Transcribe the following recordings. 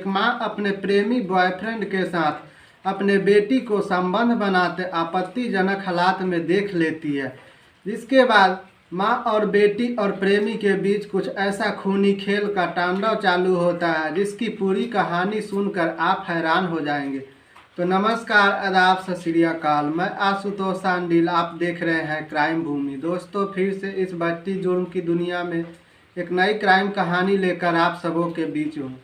एक माँ अपने प्रेमी बॉयफ्रेंड के साथ अपने बेटी को संबंध बनाते आपत्तिजनक हालात में देख लेती है, जिसके बाद माँ और बेटी और प्रेमी के बीच कुछ ऐसा खूनी खेल का तांडव चालू होता है जिसकी पूरी कहानी सुनकर आप हैरान हो जाएंगे। तो नमस्कार, आदाब, सत श्री अकाल। मैं आशुतोष सांडिल, आप देख रहे हैं क्राइम भूमि। दोस्तों, फिर से इस बढ़ती जुर्म की दुनिया में एक नई क्राइम कहानी लेकर आप सबों के बीच हूँ।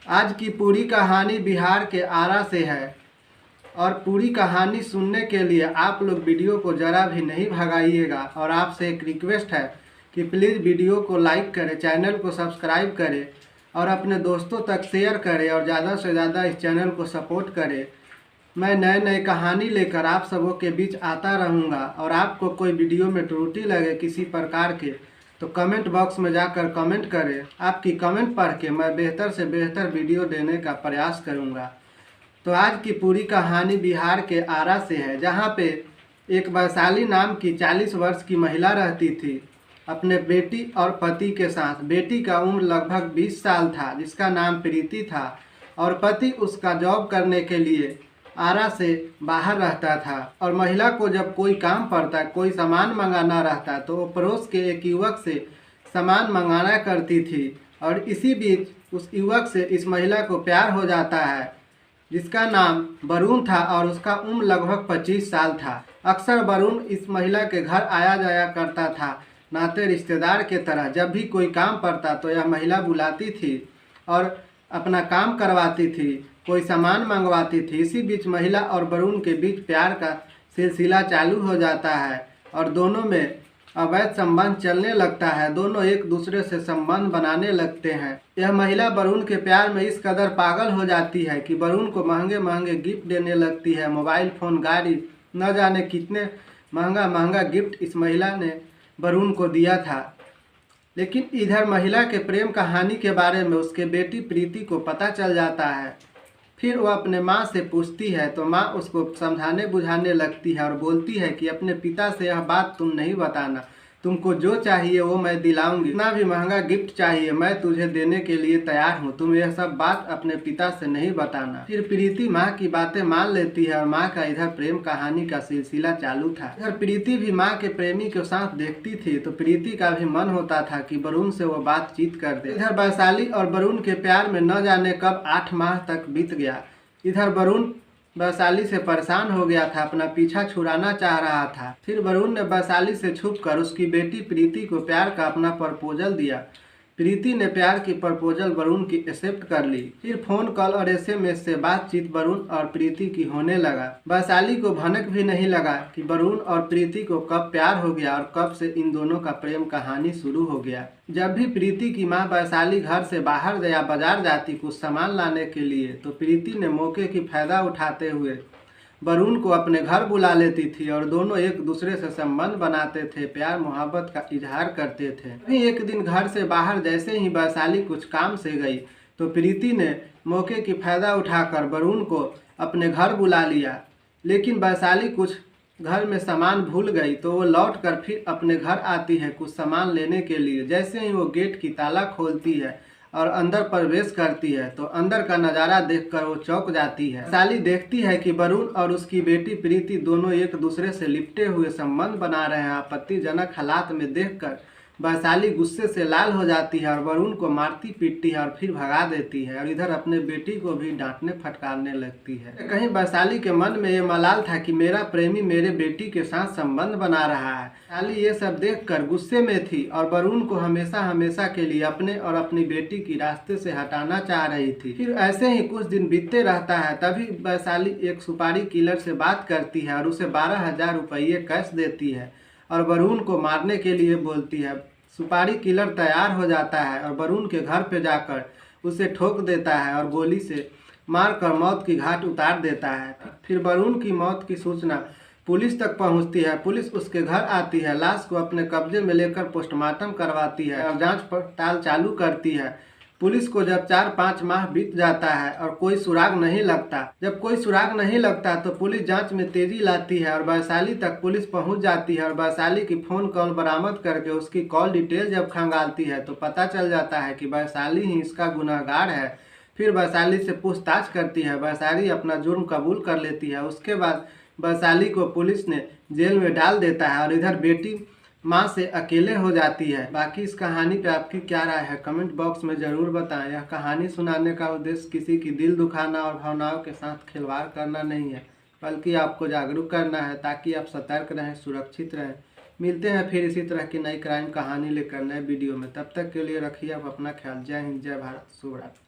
आज की पूरी कहानी बिहार के आरा से है और पूरी कहानी सुनने के लिए आप लोग वीडियो को ज़रा भी नहीं भगाइएगा और आपसे एक रिक्वेस्ट है कि प्लीज़ वीडियो को लाइक करें, चैनल को सब्सक्राइब करें और अपने दोस्तों तक शेयर करें और ज़्यादा से ज़्यादा इस चैनल को सपोर्ट करें। मैं नए नए कहानी लेकर आप सबों के बीच आता रहूँगा और आपको कोई वीडियो में त्रुटि लगे किसी प्रकार के तो कमेंट बॉक्स में जाकर कमेंट करें। आपकी कमेंट पढ़ के मैं बेहतर से बेहतर वीडियो देने का प्रयास करूंगा। तो आज की पूरी कहानी बिहार के आरा से है, जहां पे एक वैशाली नाम की 40 वर्ष की महिला रहती थी अपने बेटी और पति के साथ। बेटी का उम्र लगभग 20 साल था, जिसका नाम प्रीति था, और पति उसका जॉब करने के लिए आरा से बाहर रहता था। और महिला को जब कोई काम पड़ता, कोई सामान मंगाना रहता तो वो पड़ोस के एक युवक से सामान मंगाना करती थी। और इसी बीच उस युवक से इस महिला को प्यार हो जाता है, जिसका नाम वरुण था और उसका उम्र लगभग 25 साल था। अक्सर वरुण इस महिला के घर आया जाया करता था, नाते रिश्तेदार के तरह। जब भी कोई काम पड़ता तो यह महिला बुलाती थी और अपना काम करवाती थी, कोई सामान मंगवाती थी। इसी बीच महिला और वरुण के बीच प्यार का सिलसिला चालू हो जाता है और दोनों में अवैध संबंध चलने लगता है। दोनों एक दूसरे से संबंध बनाने लगते हैं। यह महिला वरुण के प्यार में इस कदर पागल हो जाती है कि वरुण को महंगे महंगे गिफ्ट देने लगती है। मोबाइल फ़ोन, गाड़ी, न जाने कितने महंगा महंगा गिफ्ट इस महिला ने वरुण को दिया था। लेकिन इधर महिला के प्रेम कहानी के बारे में उसके बेटी प्रीति को पता चल जाता है। फिर वह अपने माँ से पूछती है तो माँ उसको समझाने बुझाने लगती है और बोलती है कि अपने पिता से यह बात तुम नहीं बताना, तुमको जो चाहिए वो मैं दिलाऊंगी, इतना भी महंगा गिफ्ट चाहिए मैं तुझे देने के लिए तैयार हूँ, तुम यह सब बात अपने पिता से नहीं बताना। फिर प्रीति माँ की बातें मान लेती है और माँ का इधर प्रेम कहानी का सिलसिला चालू था। इधर प्रीति भी माँ के प्रेमी के साथ देखती थी तो प्रीति का भी मन होता था कि वरुण से वो बातचीत कर दे। इधर वैशाली और वरुण के प्यार में न जाने कब 8 माह तक बीत गया। इधर वरुण वैशाली से परेशान हो गया था, अपना पीछा छुड़ाना चाह रहा था। फिर वरुण ने वैशाली से छुपकर उसकी बेटी प्रीति को प्यार का अपना प्रपोजल दिया। प्रीति ने प्यार की प्रपोजल वरुण की एक्सेप्ट कर ली। फिर फोन कॉल और SMS से बातचीत वरुण और प्रीति की होने लगा। वैशाली को भनक भी नहीं लगा कि वरुण और प्रीति को कब प्यार हो गया और कब से इन दोनों का प्रेम कहानी शुरू हो गया। जब भी प्रीति की माँ वैशाली घर से बाहर या बाजार जाती कुछ सामान लाने के लिए तो प्रीति ने मौके की फायदा उठाते हुए वरुण को अपने घर बुला लेती थी और दोनों एक दूसरे से संबंध बनाते थे, प्यार मोहब्बत का इजहार करते थे। वहीं एक दिन घर से बाहर जैसे ही वैशाली कुछ काम से गई तो प्रीति ने मौके की फायदा उठाकर वरुण को अपने घर बुला लिया। लेकिन वैशाली कुछ घर में सामान भूल गई तो वो लौट कर फिर अपने घर आती है कुछ सामान लेने के लिए। जैसे ही वो गेट की ताला खोलती है और अंदर प्रवेश करती है तो अंदर का नज़ारा देखकर वो चौंक जाती है। वैशाली देखती है कि वरुण और उसकी बेटी प्रीति दोनों एक दूसरे से लिपटे हुए संबंध बना रहे हैं। आपत्तिजनक हालात में देखकर वैशाली गुस्से से लाल हो जाती है और वरुण को मारती पीटती है और फिर भगा देती है और इधर अपने बेटी को भी डांटने फटकारने लगती है। कहीं वैशाली के मन में ये मलाल था कि मेरा प्रेमी मेरे बेटी के साथ संबंध बना रहा है। वैशाली ये सब देखकर गुस्से में थी और वरुण को हमेशा हमेशा के लिए अपने और अपनी बेटी की रास्ते से हटाना चाह रही थी। फिर ऐसे ही कुछ दिन बीतते रहता है। तभी वैशाली एक सुपारी किलर से बात करती है और उसे 12,000 रुपये कैश देती है और वरुण को मारने के लिए बोलती है। सुपारी किलर तैयार हो जाता है और वरुण के घर पे जाकर उसे ठोक देता है और गोली से मारकर मौत की घाट उतार देता है। फिर वरुण की मौत की सूचना पुलिस तक पहुंचती है। पुलिस उसके घर आती है, लाश को अपने कब्जे में लेकर पोस्टमार्टम करवाती है और जांच पड़ताल चालू करती है। पुलिस को जब 4-5 माह बीत जाता है और कोई सुराग नहीं लगता, जब कोई सुराग नहीं लगता तो पुलिस जांच में तेजी लाती है और वैशाली तक पुलिस पहुंच जाती है और वैशाली की फ़ोन कॉल बरामद करके उसकी कॉल डिटेल जब खंगालती है तो पता चल जाता है कि वैशाली ही इसका गुनहगार है। फिर वैशाली से पूछताछ करती है। वैशाली अपना जुर्म कबूल कर लेती है। उसके बाद वैशाली को पुलिस ने जेल में डाल देता है और इधर बेटी माँ से अकेले हो जाती है। बाकी इस कहानी पे आपकी क्या राय है कमेंट बॉक्स में ज़रूर बताएं। यह कहानी सुनाने का उद्देश्य किसी की दिल दुखाना और भावनाओं के साथ खिलवाड़ करना नहीं है, बल्कि आपको जागरूक करना है ताकि आप सतर्क रहें, सुरक्षित रहें। मिलते हैं फिर इसी तरह की नई क्राइम कहानी लेकर नए वीडियो में। तब तक के लिए रखिए आप अपना ख्याल। जय हिंद, जय भारत, शुभ रात्रि।